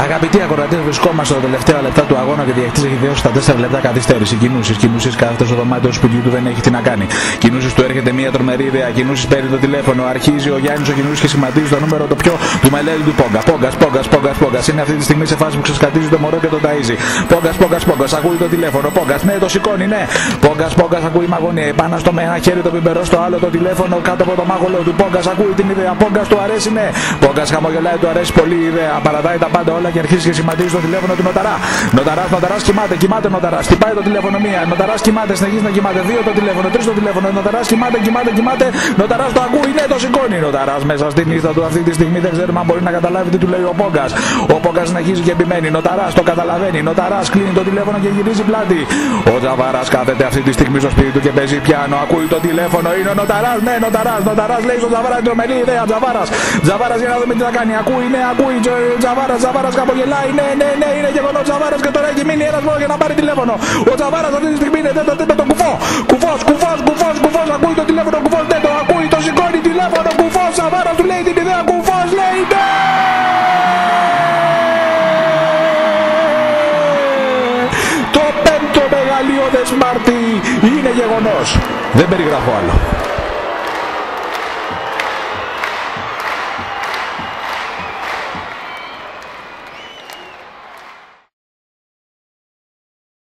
Αγαπητοί ακροατές, βρισκόμαστε στα τελευταία λεπτά του αγώνα και διαιτητής έχει δώσει στα 4 λεπτά καθυστέρηση. Κινούσεις κάθεται στο δωμάτιο του σπιτιού του, δεν έχει τι να κάνει. Κινούσεις του έρχεται μια τρομερή ιδέα. Κινούσεις παίρνει το τηλέφωνο. Αρχίζει ο Γιάννης ο Κινούσεις και σχηματίζει το νούμερο το πιο του μελέτη του Πόγκα. Πόγκας. Είναι αυτή τη στιγμή σε φάση που ξεσκατίζει το μωρό και τον ταΐζει. Πόγκας. Ακούει το τηλέφωνο. Πόγκας, ναι, το σηκώνει, ναι. Πόγκας, ακούει μαγωνία. Επάνω στο με ένα χέρι το πιπερό, στο άλλο το τηλέφωνο κάτω από το μάγολο του. Πόγκας ακούει την ιδέα. Πόγκας του αρέσει, ναι. Πόγκας χαμογελάει, του αρέσει πολύ η ιδέα. Παρατάει τα πάντα όλα και αρχίζει και σχηματίζει το τηλέφωνο του Νοταρά. Νοταράς κοιμάται Νοταράς. Χτυπάει το τηλέφωνο μία. Νοταράς κοιμάται, συνεχίζει να κοιμάται. 2 το τηλέφωνο, 3 το τηλέφωνο. Νοταράς κοιμάται. Νοταράς το ακούει, ναι, το σηκώνει. Νοταράς μέσα στην νύχτα του αυτή τη στιγμή δεν ξέρουμε αν μπορεί να καταλάβει τι του λέει ο Πόγκας. Ο Πόγκας συνεχίζει και επιμένει. Νοταράς το καταλαβαίνει. Νοταράς κλείνει το τηλέφωνο και γυρίζει πλάτη. Ο Τζαβάρας κάθεται αυτή τη στιγμή στο σπίτι του και παίζει πιάνο. Ακούει το τηλέφωνο. Είναι ο Νοταράς, ναι, Νοταράς λέει στον Τζαβάρα την τρομερή ιδέα. Τζαβάρας για να δούμε τι θα κάνει. Ακούει, ναι, Τζαβάρας χαμογελάει, ναι, είναι γεγονός Τζαβάρας και τώρα έχει μείνει ένας μόνο για να πάρει τηλέφωνο. Ο Τζαβάρας αυτή τη στιγμή είναι τέταρτο κουφό. Κουφός, ακούει το τηλέφωνο, κουφός δεν το ακούει, το σηκώνει τηλέφωνο, κουφός, Τζαβάρας του λέει την ιδέα, κουφός λέει ναι. Το 5ο μεγαλειώδες Μάρτι είναι γεγονός. Δεν περιγράφω άλλο.